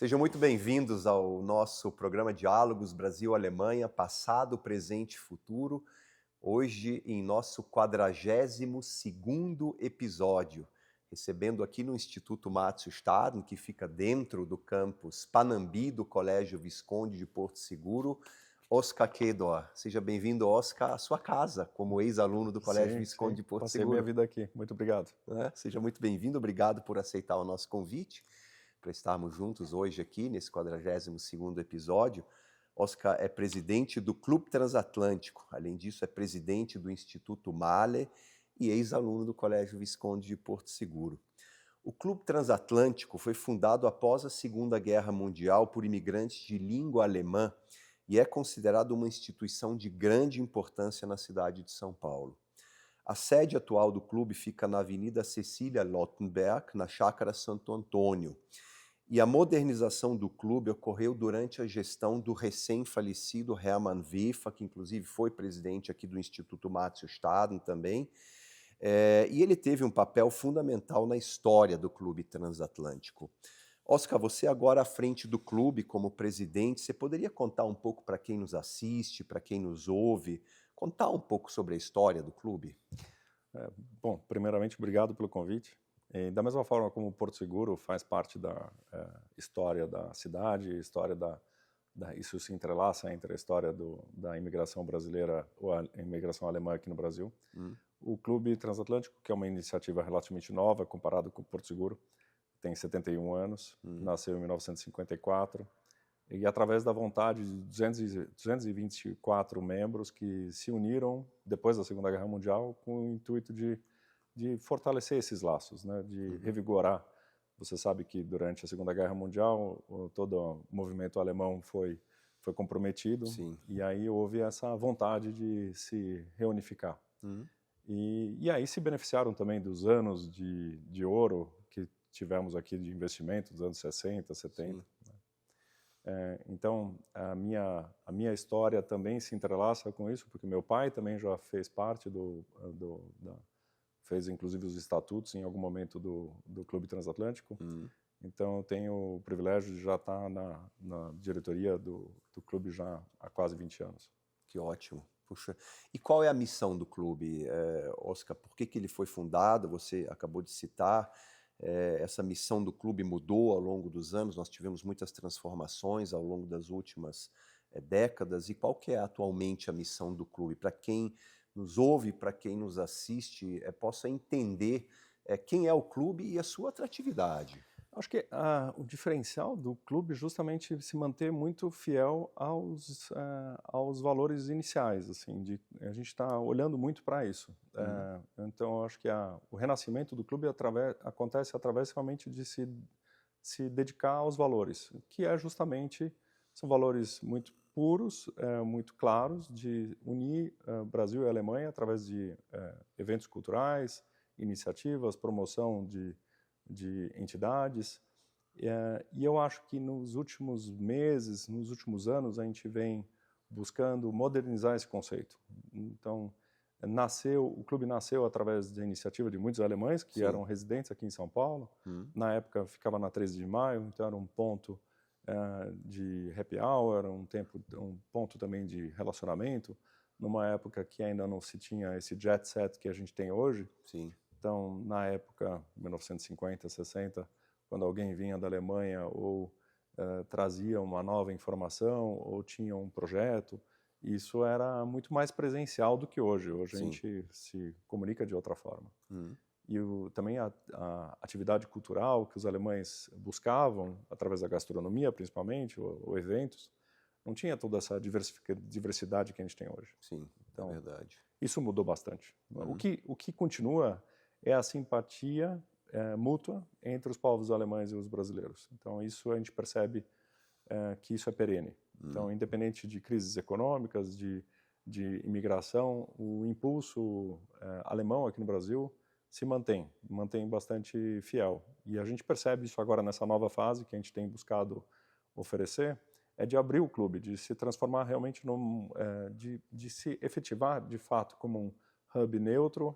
Sejam muito bem-vindos ao nosso programa Diálogos Brasil-Alemanha, passado, presente e futuro. Hoje, em nosso 42º episódio, recebendo aqui no Instituto Márcio Stadler, que fica dentro do campus Panambi do Colégio Visconde de Porto Seguro, Oscar Kedor. Seja bem-vindo, Oscar, à sua casa, como ex-aluno do Colégio Visconde de Porto Passei Seguro. minha vida aqui. Muito obrigado. Seja muito bem-vindo, obrigado por aceitar o nosso convite, para estarmos juntos hoje aqui nesse 42º episódio. Oscar é presidente do Clube Transatlântico, além disso é presidente do Instituto Mahler e ex-aluno do Colégio Visconde de Porto Seguro. O Clube Transatlântico foi fundado após a Segunda Guerra Mundial por imigrantes de língua alemã e é considerado uma instituição de grande importância na cidade de São Paulo. A sede atual do clube fica na Avenida Cecília Lottenberg, na Chácara Santo Antônio. E a modernização do clube ocorreu durante a gestão do recém-falecido Hermann Wefer, que inclusive foi presidente aqui do Instituto Márcio Stadler também, e ele teve um papel fundamental na história do Clube Transatlântico. Oscar, você agora à frente do clube como presidente, você poderia contar um pouco para quem nos assiste, para quem nos ouve, contar um pouco sobre a história do clube? Bom, primeiramente, obrigado pelo convite. E, da mesma forma como o Porto Seguro faz parte da história da cidade, isso se entrelaça entre a história da imigração brasileira ou a imigração alemã aqui no Brasil. O Clube Transatlântico, que é uma iniciativa relativamente nova comparado com o Porto Seguro, tem 71 anos, nasceu em 1954, e através da vontade de 224 membros que se uniram depois da Segunda Guerra Mundial com o intuito de fortalecer esses laços, né, de revigorar. Você sabe que durante a Segunda Guerra Mundial todo o movimento alemão foi comprometido. Sim. E aí houve essa vontade de se reunificar. E aí se beneficiaram também dos anos de ouro que tivemos aqui de investimento, dos anos 60, 70. Então, a minha história também se entrelaça com isso, porque meu pai também já fez parte fez inclusive os estatutos em algum momento do Clube Transatlântico. Então, eu tenho o privilégio de já estar na diretoria do clube já há quase 20 anos. Que ótimo. Puxa. E qual é a missão do clube, Oscar? Por que ele foi fundado? Você acabou de citar. Essa missão do clube mudou ao longo dos anos, nós tivemos muitas transformações ao longo das últimas décadas. E qual que é atualmente a missão do clube? Para quem nos ouve, para quem nos assiste, possa entender quem é o clube e a sua atratividade. Acho que o diferencial do clube é justamente se manter muito fiel aos valores iniciais. Assim, a gente está olhando muito para isso. Então, acho que o renascimento do clube acontece através realmente de se dedicar aos valores, que são valores muito puros, muito claros, de unir Brasil e Alemanha através de eventos culturais, iniciativas, promoção de entidades, e eu acho que nos últimos meses, nos últimos anos, a gente vem buscando modernizar esse conceito. Então, o clube nasceu através da iniciativa de muitos alemães que eram residentes aqui em São Paulo. Na época ficava na 13 de Maio, então era um ponto de happy hour, era um ponto também de relacionamento, numa época que ainda não se tinha esse jet set que a gente tem hoje. Sim. Então, na época, 1950, 60, quando alguém vinha da Alemanha ou trazia uma nova informação ou tinha um projeto, isso era muito mais presencial do que hoje. Hoje a gente se comunica de outra forma. E também a atividade cultural que os alemães buscavam, através da gastronomia principalmente, ou eventos, não tinha toda essa diversidade que a gente tem hoje. Sim, então, é verdade. Isso mudou bastante. O que continua é a simpatia mútua entre os povos alemães e os brasileiros. Então, isso a gente percebe que isso é perene. Então, independente de crises econômicas, de imigração, o impulso alemão aqui no Brasil se mantém bastante fiel. E a gente percebe isso agora nessa nova fase que a gente tem buscado oferecer, de abrir o clube, de se transformar realmente de se efetivar de fato como um hub neutro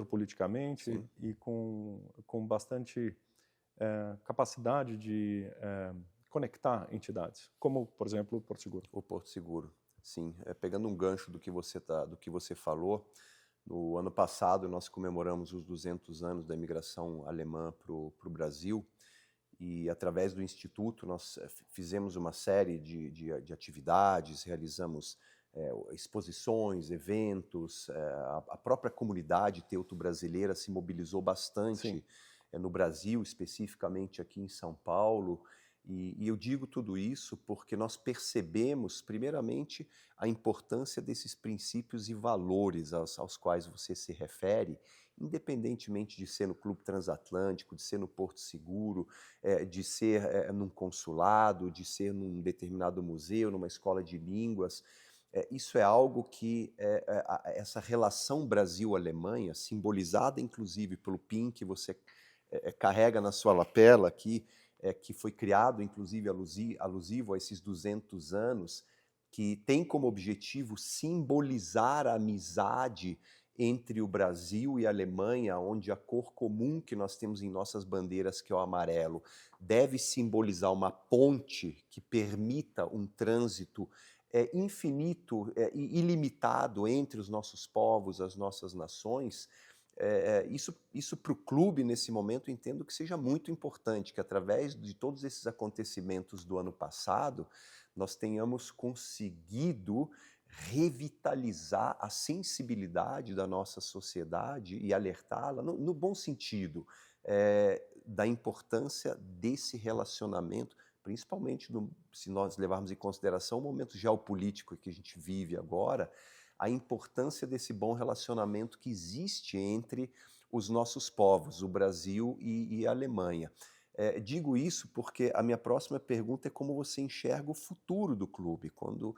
politicamente e com bastante capacidade de conectar entidades, como, por exemplo, o Porto Seguro. O Porto Seguro, sim. Pegando um gancho do que você falou, no ano passado nós comemoramos os 200 anos da imigração alemã para o Brasil e através do Instituto nós fizemos uma série de atividades, realizamos exposições, eventos, a própria comunidade teuto-brasileira se mobilizou bastante no Brasil, especificamente aqui em São Paulo. E eu digo tudo isso porque nós percebemos, primeiramente, a importância desses princípios e valores aos quais você se refere, independentemente de ser no Clube Transatlântico, de ser no Porto Seguro, de ser num consulado, de ser num determinado museu, numa escola de línguas. Isso é algo que essa relação Brasil-Alemanha, simbolizada inclusive pelo PIN que você carrega na sua lapela aqui, que foi criado, inclusive, alusivo a esses 200 anos, que tem como objetivo simbolizar a amizade entre o Brasil e a Alemanha, onde a cor comum que nós temos em nossas bandeiras, que é o amarelo, deve simbolizar uma ponte que permita um trânsito infinito e ilimitado entre os nossos povos, as nossas nações. Isso para o clube, nesse momento, entendo que seja muito importante, que através de todos esses acontecimentos do ano passado, nós tenhamos conseguido revitalizar a sensibilidade da nossa sociedade e alertá-la, no bom sentido, da importância desse relacionamento, principalmente se nós levarmos em consideração o momento geopolítico que a gente vive agora, a importância desse bom relacionamento que existe entre os nossos povos, o Brasil e a Alemanha. Digo isso porque a minha próxima pergunta é como você enxerga o futuro do clube, quando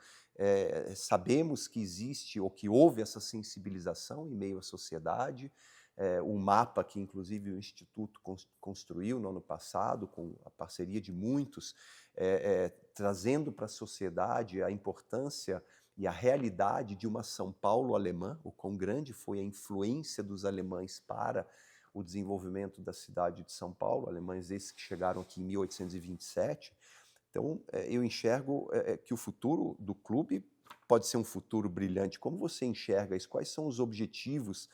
sabemos que existe ou que houve essa sensibilização em meio à sociedade, um mapa que inclusive o Instituto construiu no ano passado, com a parceria de muitos, trazendo para a sociedade a importância e a realidade de uma São Paulo alemã, o quão grande foi a influência dos alemães para o desenvolvimento da cidade de São Paulo, alemães esses que chegaram aqui em 1827. Então, eu enxergo que o futuro do clube pode ser um futuro brilhante. Como você enxerga isso? Quais são os objetivos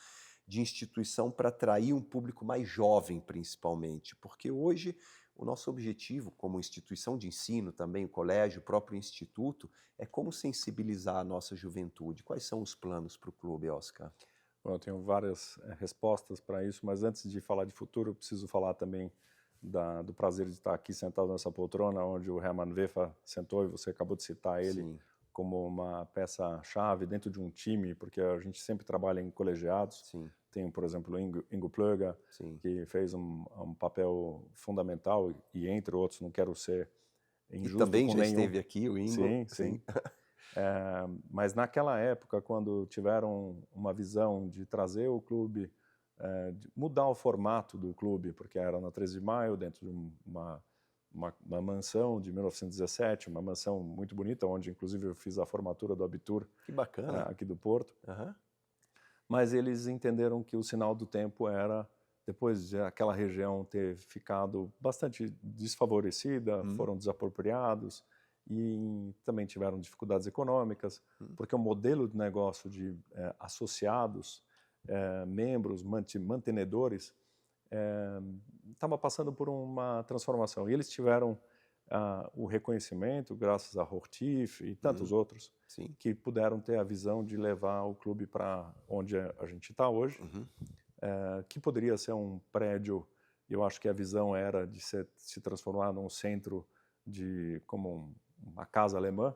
de instituição para atrair um público mais jovem, principalmente? Porque hoje o nosso objetivo como instituição de ensino, também o colégio, o próprio instituto, é como sensibilizar a nossa juventude. Quais são os planos para o clube, Oscar? Bom, eu tenho várias respostas para isso, mas antes de falar de futuro, eu preciso falar também do prazer de estar aqui sentado nessa poltrona, onde o Hermann Weffer sentou, e você acabou de citar ele. Sim. Como uma peça-chave dentro de um time, porque a gente sempre trabalha em colegiados. Sim. Tem, por exemplo, o Ingo Plöger, que fez um papel fundamental, e entre outros, não quero ser injusto com nenhum. E também já esteve aqui, o Ingo. Sim. Mas naquela época, quando tiveram uma visão de trazer o clube, de mudar o formato do clube, porque era na 13 de Maio, dentro de uma mansão de 1917, uma mansão muito bonita, onde inclusive eu fiz a formatura do Abitur. Que bacana. Aqui do Porto. Uhum. Mas eles entenderam que o sinal do tempo era, depois de aquela região ter ficado bastante desfavorecida, foram desapropriados e também tiveram dificuldades econômicas, porque o modelo de negócio de associados, membros, mantenedores, estava passando por uma transformação. E eles tiveram o reconhecimento, graças a Hortif e tantos outros, que puderam ter a visão de levar o clube para onde a gente está hoje, que poderia ser um prédio. Eu acho que a visão era de se transformar num centro como uma casa alemã.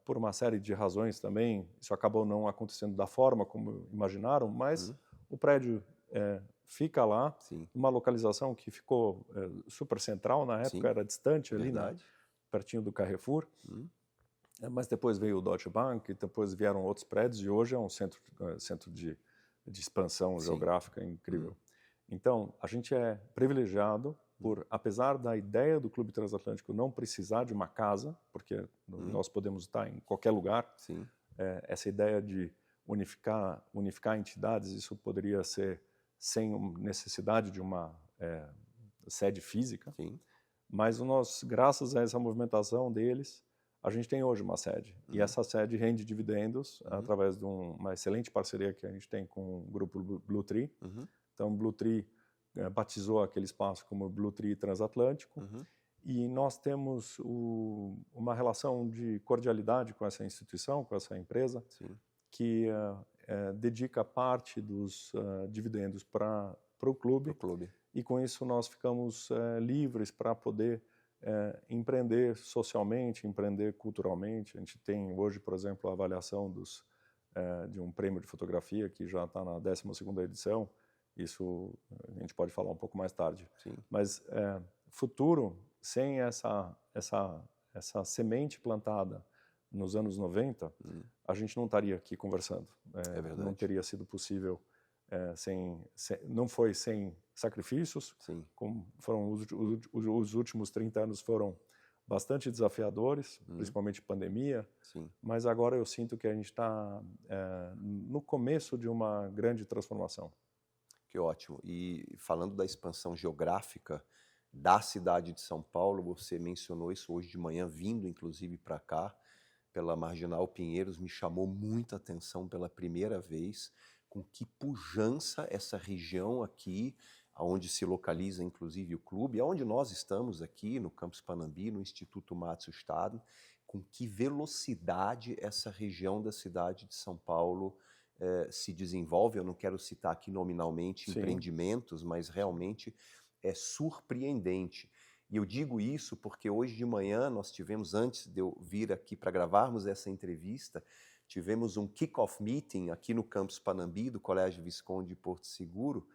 Por uma série de razões também, isso acabou não acontecendo da forma como imaginaram, mas o prédio fica lá, uma localização que ficou super central na época, era distante ali, pertinho do Carrefour, mas depois veio o Deutsche Bank, e depois vieram outros prédios, e hoje é um centro de expansão geográfica incrível. Então, a gente é privilegiado apesar da ideia do Clube Transatlântico não precisar de uma casa, porque nós podemos estar em qualquer lugar, essa ideia de unificar entidades, isso poderia ser sem necessidade de uma sede física, Sim. mas nós, graças a essa movimentação deles, a gente tem hoje uma sede. E essa sede rende dividendos através de uma excelente parceria que a gente tem com o grupo Blue Tree. Então, o Blue Tree batizou aquele espaço como Blue Tree Transatlântico. E nós temos uma relação de cordialidade com essa instituição, com essa empresa, que dedica parte dos dividendos para o clube. E com isso nós ficamos livres para poder empreender socialmente, empreender culturalmente. A gente tem hoje, por exemplo, a avaliação de um prêmio de fotografia que já está na 12ª edição. Isso a gente pode falar um pouco mais tarde. Mas futuro, sem essa semente plantada nos anos 90, a gente não estaria aqui conversando. Não teria sido possível, não foi sem sacrifícios. Como foram os últimos 30 anos foram bastante desafiadores, principalmente pandemia. Mas agora eu sinto que a gente está no começo de uma grande transformação. Que ótimo. E falando da expansão geográfica da cidade de São Paulo, você mencionou isso hoje de manhã, vindo inclusive para cá, pela Marginal Pinheiros, me chamou muita atenção pela primeira vez, com que pujança essa região aqui, onde se localiza inclusive o clube, onde nós estamos aqui no Campus Panambi, no Instituto Matsushita, com que velocidade essa região da cidade de São Paulo se desenvolve. Eu não quero citar aqui nominalmente empreendimentos, mas realmente é surpreendente. E eu digo isso porque hoje de manhã nós tivemos, antes de eu vir aqui para gravarmos essa entrevista, tivemos um kick-off meeting aqui no Campus Panambi, do Colégio Visconde de Porto Seguro,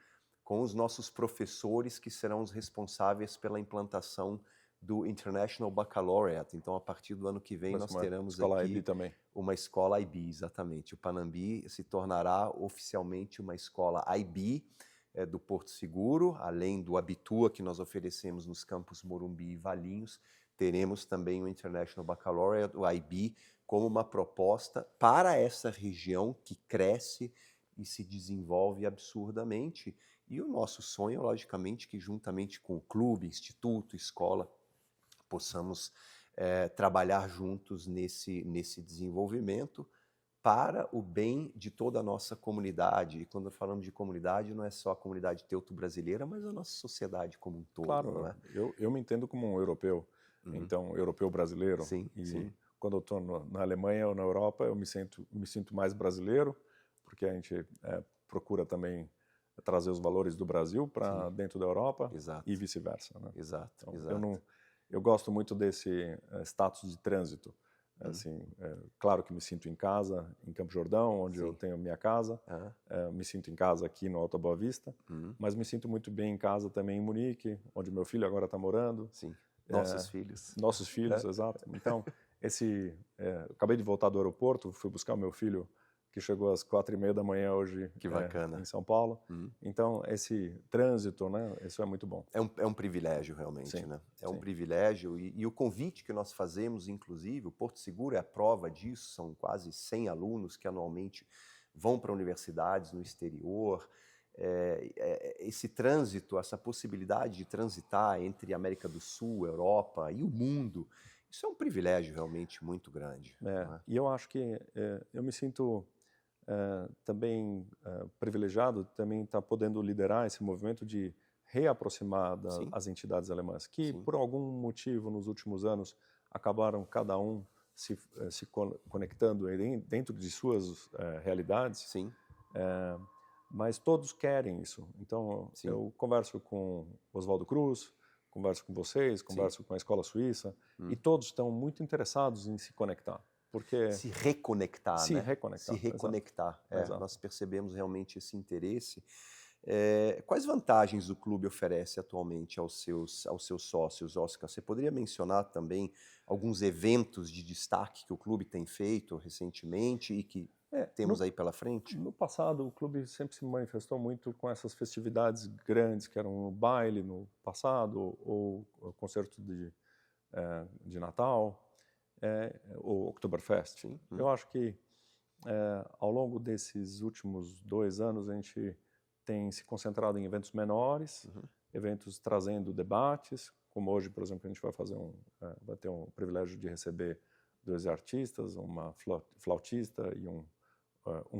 com os nossos professores que serão os responsáveis pela implantação do International Baccalaureate. Então, a partir do ano que vem, nós teremos aqui uma escola IB, exatamente. O Panambi se tornará oficialmente uma escola IB, do Porto Seguro, além do Abitua que nós oferecemos nos campos Morumbi e Valinhos, teremos também o International Baccalaureate, o IB, como uma proposta para essa região que cresce e se desenvolve absurdamente. E o nosso sonho, logicamente, que juntamente com o clube, instituto, escola, possamos trabalhar juntos nesse desenvolvimento, para o bem de toda a nossa comunidade. E quando falamos de comunidade, não é só a comunidade teuto-brasileira, mas a nossa sociedade como um todo. Claro, não é? eu me entendo como um europeu, então europeu brasileiro. Quando eu estou na Alemanha ou na Europa, eu me sinto mais brasileiro, porque a gente procura também trazer os valores do Brasil para dentro da Europa e vice-versa. Né? Então, eu gosto muito desse status de trânsito. Assim, claro que me sinto em casa em Campo Jordão, onde eu tenho minha casa, me sinto em casa aqui no Alta Boa Vista, mas me sinto muito bem em casa também em Munique, onde meu filho agora está morando. Nossos filhos. Nossos filhos, exato. Então, acabei de voltar do aeroporto, fui buscar o meu filho, que chegou às 4h30 da manhã hoje em São Paulo. Então, esse trânsito, né, isso é muito bom. É um privilégio, realmente. Né? Um privilégio. E o convite que nós fazemos, inclusive, o Porto Seguro é a prova disso, são quase 100 alunos que anualmente vão para universidades no exterior. Esse trânsito, essa possibilidade de transitar entre a América do Sul, Europa e o mundo, isso é um privilégio realmente muito grande. Né? E eu acho que eu me sinto também privilegiado também estar podendo liderar esse movimento de reaproximar as entidades alemãs, que por algum motivo nos últimos anos acabaram cada um se conectando dentro de suas realidades, mas todos querem isso. Então eu converso com Oswaldo Cruz, converso com vocês, converso com a Escola Suíça, e todos estão muito interessados em se conectar. Porque se reconectar, se né? reconectar. Se reconectar. Exato. Nós percebemos realmente esse interesse. Quais vantagens o clube oferece atualmente aos seus sócios, Oscar? Você poderia mencionar também alguns eventos de destaque que o clube tem feito recentemente e que temos aí pela frente? No passado, o clube sempre se manifestou muito com essas festividades grandes, que eram o baile no passado, ou o concerto de Natal, o Oktoberfest. Eu acho que ao longo desses últimos 2 anos a gente tem se concentrado em eventos menores, eventos trazendo debates, como hoje, por exemplo, a gente vai ter um privilégio de receber 2 artistas, uma flautista e um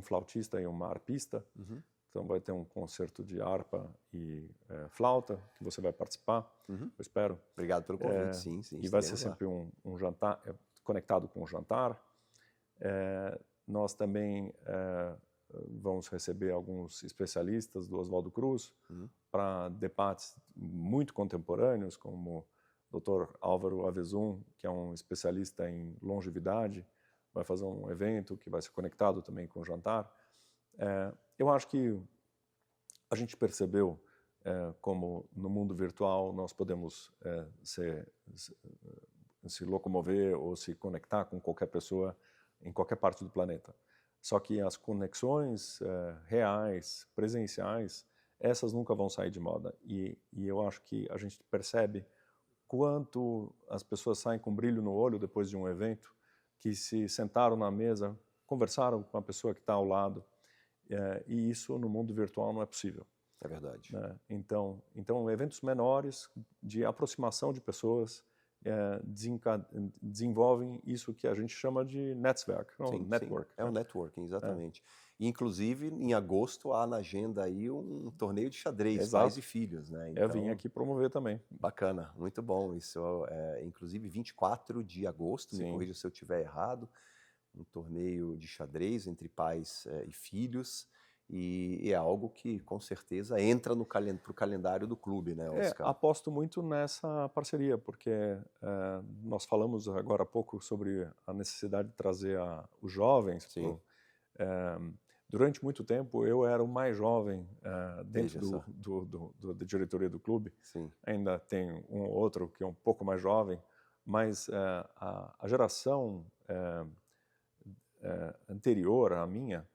flautista e uma arpista. Uhum. Então vai ter um concerto de harpa e flauta que você vai participar, eu espero. Obrigado pelo convite, sim. E vai ser sempre um jantar, conectado com o jantar. Nós também vamos receber alguns especialistas do Oswaldo Cruz para debates muito contemporâneos, como o Dr. Álvaro Avezum, que é um especialista em longevidade, vai fazer um evento que vai ser conectado também com o jantar. Eu acho que a gente percebeu como no mundo virtual nós podemos se locomover ou se conectar com qualquer pessoa em qualquer parte do planeta. Só que as conexões reais, presenciais, essas nunca vão sair de moda. E eu acho que a gente percebe quanto as pessoas saem com brilho no olho depois de um evento, que se sentaram na mesa, conversaram com a pessoa que está ao lado, e isso no mundo virtual não é possível. É verdade. Né? Então, eventos menores de aproximação de pessoas desenvolvem isso que a gente chama de Netzwerk, network. Sim. É um networking, exatamente. E, inclusive, em agosto há na agenda aí um torneio de xadrez, pais e filhos, né? Então, eu vim aqui promover também. Bacana, muito bom. Isso inclusive 24 de agosto, me corrija se eu estiver errado, um torneio de xadrez entre pais e filhos. E é algo que, com certeza, entra para o calendário do clube, né, Oscar? Aposto muito nessa parceria, porque nós falamos agora há pouco sobre a necessidade de trazer os jovens. Durante muito tempo, eu era o mais jovem dentro da diretoria do clube. Sim. Ainda tem um ou outro que é um pouco mais jovem, mas a geração anterior à minha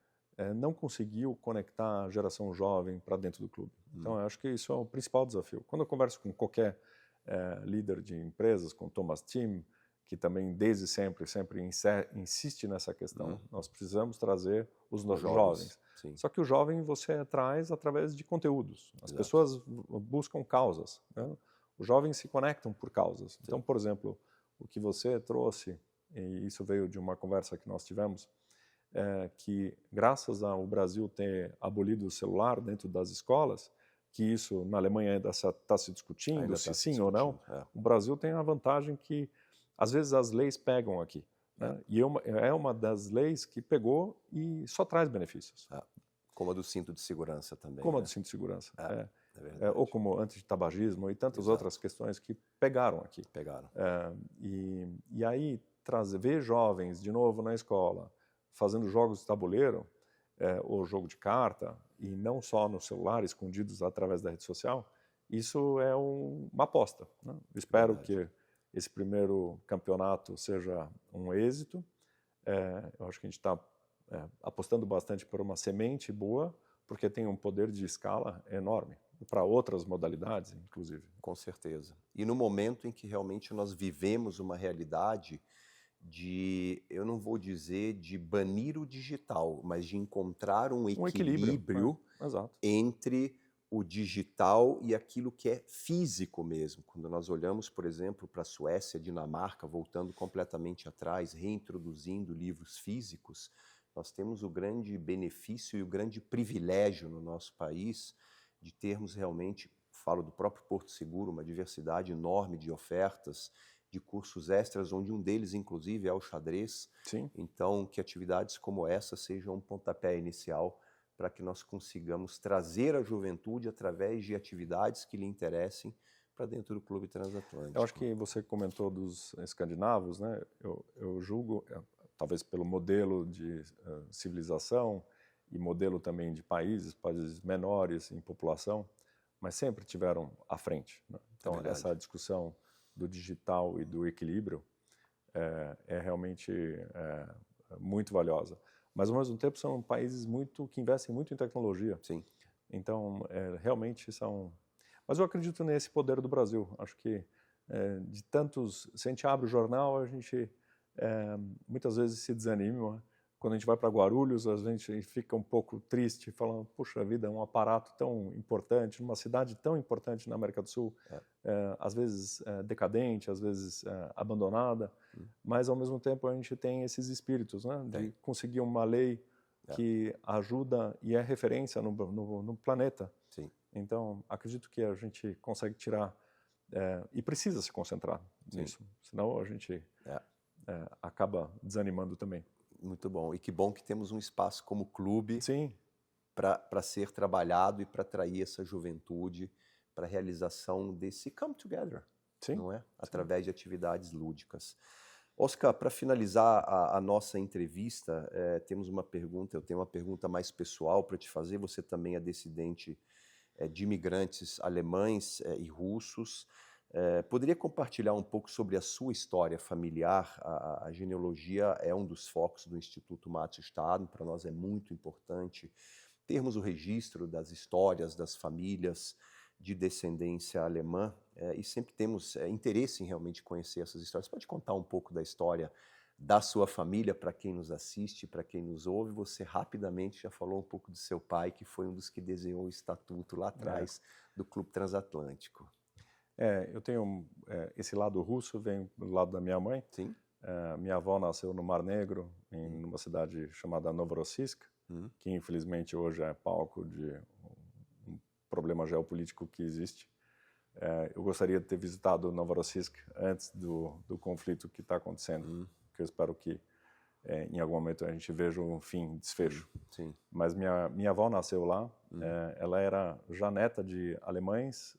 não conseguiu conectar a geração jovem para dentro do clube. Então, eu acho que isso é o principal desafio. Quando eu converso com qualquer líder de empresas, com Thomas Tim, que também desde sempre insiste nessa questão, nós precisamos trazer os jovens. Sim. Só que o jovem você traz através de conteúdos. As pessoas buscam causas. Né? Os jovens se conectam por causas. Sim. Então, por exemplo, o que você trouxe, e isso veio de uma conversa que nós tivemos, que graças ao Brasil ter abolido o celular dentro das escolas, que isso na Alemanha ainda está se discutindo, se sim ou não, o Brasil tem a vantagem que às vezes as leis pegam aqui. Né? E é uma das leis que pegou e só traz benefícios. Como a do cinto de segurança também. Como a do cinto de segurança. É ou como antitabagismo e tantas outras questões que pegaram aqui. Pegaram. E aí ver jovens de novo na escola, fazendo jogos de tabuleiro, ou jogo de carta, e não só no celular, escondidos através da rede social, isso é uma aposta. Né? Espero que esse primeiro campeonato seja um êxito. Eu acho que a gente está apostando bastante por uma semente boa, porque tem um poder de escala enorme, para outras modalidades, inclusive. Com certeza. E no momento em que realmente nós vivemos uma realidade eu não vou dizer de banir o digital, mas de encontrar um equilíbrio entre o digital e aquilo que é físico mesmo. Quando nós olhamos, por exemplo, para a Suécia, Dinamarca, voltando completamente atrás, reintroduzindo livros físicos, nós temos o grande benefício e o grande privilégio no nosso país de termos realmente, falo do próprio Porto Seguro, uma diversidade enorme de ofertas, de cursos extras, onde um deles, inclusive, é o xadrez. Sim. Então, que atividades como essa sejam um pontapé inicial para que nós consigamos trazer a juventude através de atividades que lhe interessem para dentro do Clube Transatlântico. Eu acho que você comentou dos escandinavos, né? Eu julgo, talvez pelo modelo de civilização e modelo também de países menores em população, mas sempre tiveram à frente. Né? Então, essa discussão do digital e do equilíbrio é realmente muito valiosa. Mas, ao mesmo tempo, são países que investem muito em tecnologia. Sim. Então, realmente são... Mas eu acredito nesse poder do Brasil. Acho que de tantos... Se a gente abre o jornal, a gente muitas vezes se desanima Quando a gente vai para Guarulhos, a gente fica um pouco triste, falando, puxa vida, é um aparato tão importante, numa cidade tão importante na América do Sul, às vezes decadente, às vezes abandonada, mas ao mesmo tempo a gente tem esses espíritos, né, de conseguir uma lei que ajuda e é referência no planeta. Sim. Então, acredito que a gente consegue tirar e precisa se concentrar nisso, senão a gente acaba desanimando também. Muito bom. E que bom que temos um espaço como clube Sim. para ser trabalhado e para atrair essa juventude para a realização desse come together, não é? Através de atividades lúdicas. Oscar, para finalizar a nossa entrevista, temos uma pergunta, eu tenho uma pergunta mais pessoal para te fazer. Você também é descendente de imigrantes alemães e russos. Poderia compartilhar um pouco sobre a sua história familiar? A genealogia é um dos focos do Instituto Max Staden. Para nós é muito importante termos o registro das histórias das famílias de descendência alemã e sempre temos interesse em realmente conhecer essas histórias. Você pode contar um pouco da história da sua família para quem nos assiste, para quem nos ouve? Você rapidamente já falou um pouco do seu pai, que foi um dos que desenhou o estatuto lá atrás do Clube Transatlântico. Eu tenho esse lado russo, vem do lado da minha mãe. Sim. Minha avó nasceu no Mar Negro, em uma cidade chamada Novorossiysk, que infelizmente hoje é palco de um problema geopolítico que existe. Eu gostaria de ter visitado Novorossiysk antes do conflito que está acontecendo, que eu espero que em algum momento a gente veja um desfecho. Sim. Mas minha avó nasceu lá, ela era já neta de alemães,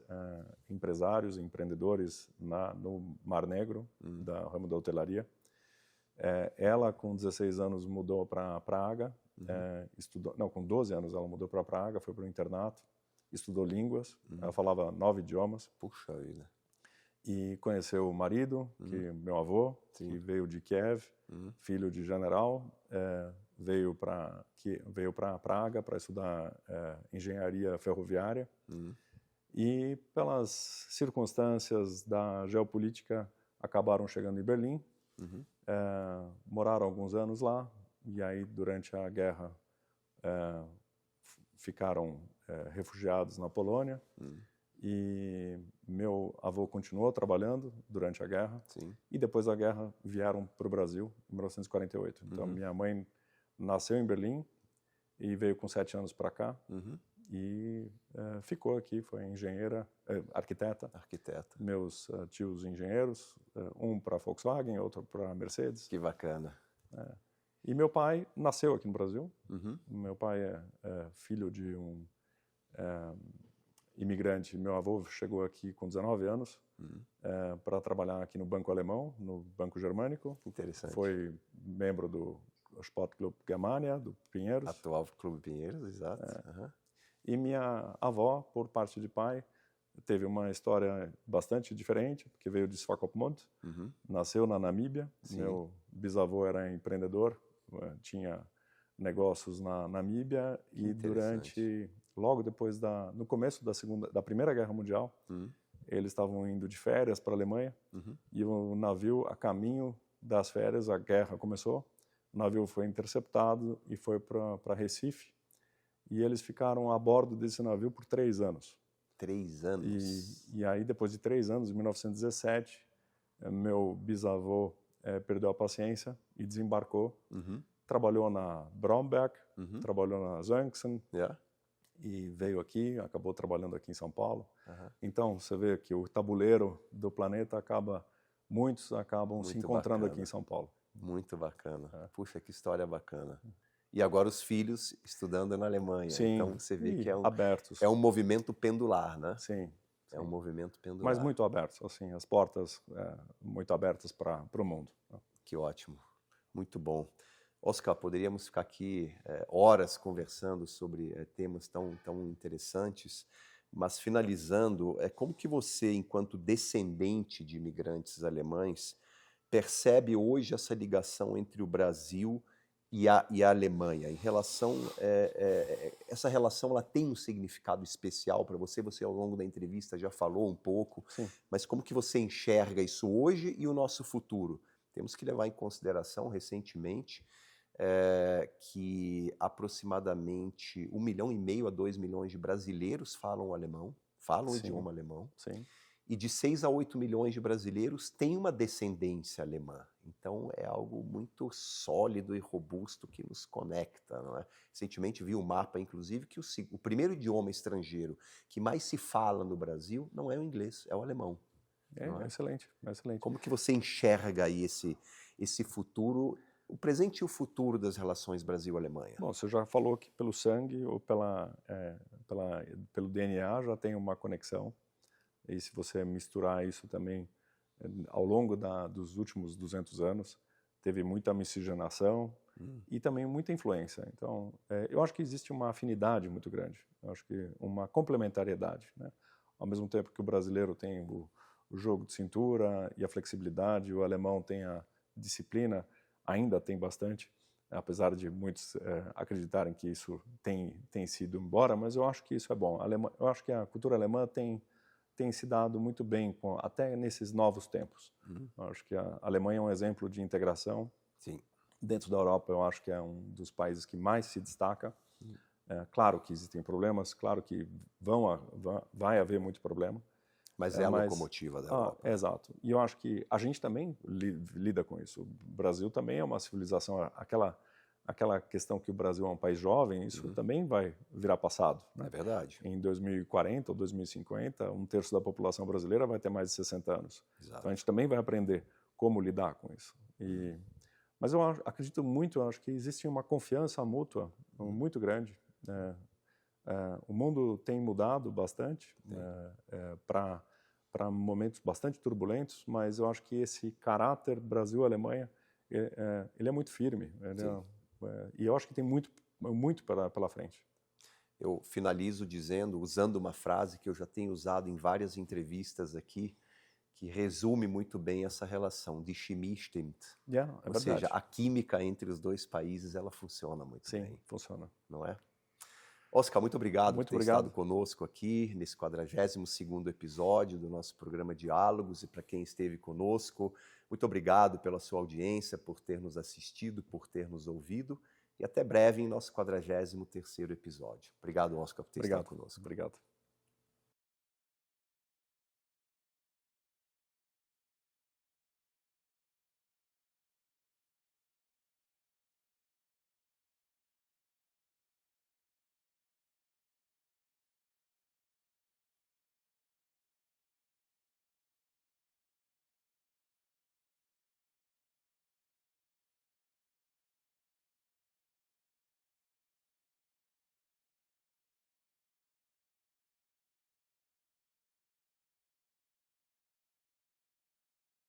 empresários, empreendedores no Mar Negro, da ramo da hotelaria. Ela, com 16 anos, mudou para Praga, com 12 anos ela mudou para Praga, foi para o internato, estudou línguas, ela falava 9 idiomas. Puxa vida. E conheceu o marido, meu avô, que veio de Kiev, filho de general, veio para Praga para estudar engenharia ferroviária. E pelas circunstâncias da geopolítica acabaram chegando em Berlim, moraram alguns anos lá e aí durante a guerra ficaram refugiados na Polônia. E meu avô continuou trabalhando durante a guerra. Sim. E depois da guerra vieram para o Brasil em 1948. Então minha mãe nasceu em Berlim e veio com 7 anos para cá e ficou aqui, foi engenheira, arquiteta. Meus tios engenheiros, um para Volkswagen, outro para Mercedes. Que bacana. E meu pai nasceu aqui no Brasil. Meu pai é filho de um imigrante. Meu avô chegou aqui com 19 anos para trabalhar aqui no Banco Alemão, no Banco Germânico. Interessante. Foi membro do Sportclub Germania, do Pinheiros. Atual Clube Pinheiros, exato. E minha avó, por parte de pai, teve uma história bastante diferente, porque veio de Swakopmund, nasceu na Namíbia. Sim. Meu bisavô era empreendedor, tinha negócios na Namíbia e logo depois no começo da Primeira Guerra Mundial, eles estavam indo de férias para a Alemanha e o navio, a caminho das férias, a guerra começou, o navio foi interceptado e foi para Recife e eles ficaram a bordo desse navio por 3 anos. 3 anos? E aí, depois de 3 anos, em 1917, meu bisavô perdeu a paciência e desembarcou. Trabalhou na Bromberg, trabalhou na Zönxen, e veio aqui, acabou trabalhando aqui em São Paulo. Então, você vê que o tabuleiro do planeta muitos acabam se encontrando aqui em São Paulo. Muito bacana. Puxa, que história bacana. E agora os filhos estudando na Alemanha. Sim, então você vê que abertos. É um movimento pendular, né? Sim. É um movimento pendular. Mas muito abertos, assim, as portas muito abertas para o mundo. Que ótimo. Muito bom. Oscar, poderíamos ficar aqui horas conversando sobre temas tão interessantes, mas finalizando, como que você, enquanto descendente de imigrantes alemães, percebe hoje essa ligação entre o Brasil e a Alemanha? Em relação, essa relação ela tem um significado especial para você? Você, ao longo da entrevista, já falou um pouco, Sim. Mas como que você enxerga isso hoje e o nosso futuro? Temos que levar em consideração, recentemente, que aproximadamente 1,5 milhão a 2 milhões de brasileiros falam alemão, falam o Sim. idioma alemão. Sim. E de 6 a 8 milhões de brasileiros têm uma descendência alemã. Então é algo muito sólido e robusto que nos conecta, não é? Recentemente vi um mapa, inclusive, que o primeiro idioma estrangeiro que mais se fala no Brasil não é o inglês, é o alemão. Não é? Excelente, excelente. Como que você enxerga aí esse futuro, o presente e o futuro das relações Brasil-Alemanha? Bom, você já falou que pelo sangue ou pelo DNA já tem uma conexão. E se você misturar isso também, ao longo dos últimos 200 anos, teve muita miscigenação e também muita influência. Então, eu acho que existe uma afinidade muito grande, eu acho que uma complementariedade, né? Ao mesmo tempo que o brasileiro tem o jogo de cintura e a flexibilidade, o alemão tem a disciplina, ainda tem bastante, apesar de muitos acreditarem que isso tem sido embora, mas eu acho que isso é bom. Eu acho que a cultura alemã tem se dado muito bem, até nesses novos tempos. Eu acho que a Alemanha é um exemplo de integração. Sim. Dentro da Europa, eu acho que é um dos países que mais se destaca. Claro que existem problemas, claro que vai haver muito problema. Mas é a locomotiva da Europa. Exato. E eu acho que a gente também lida com isso. O Brasil também é uma civilização, aquela questão que o Brasil é um país jovem, isso também vai virar passado, né? É verdade. Em 2040 ou 2050, 1/3 da população brasileira vai ter mais de 60 anos. Exato. Então a gente também vai aprender como lidar com isso. Mas eu acredito muito, eu acho que existe uma confiança mútua muito grande. O mundo tem mudado bastante para momentos bastante turbulentos, mas eu acho que esse caráter Brasil-Alemanha, ele é muito firme. E eu acho que tem muito pela frente. Eu finalizo usando uma frase que eu já tenho usado em várias entrevistas aqui, que resume muito bem essa relação, die Chemie stimmt. Ou seja, a química entre os dois países, ela funciona muito bem. Sim, funciona. Não é? Oscar, muito obrigado por ter estado conosco aqui nesse 42º episódio do nosso programa Diálogos, e para quem esteve conosco, muito obrigado pela sua audiência, por ter nos assistido, por ter nos ouvido, e até breve em nosso 43º episódio. Obrigado, Oscar, por ter estado conosco. Obrigado.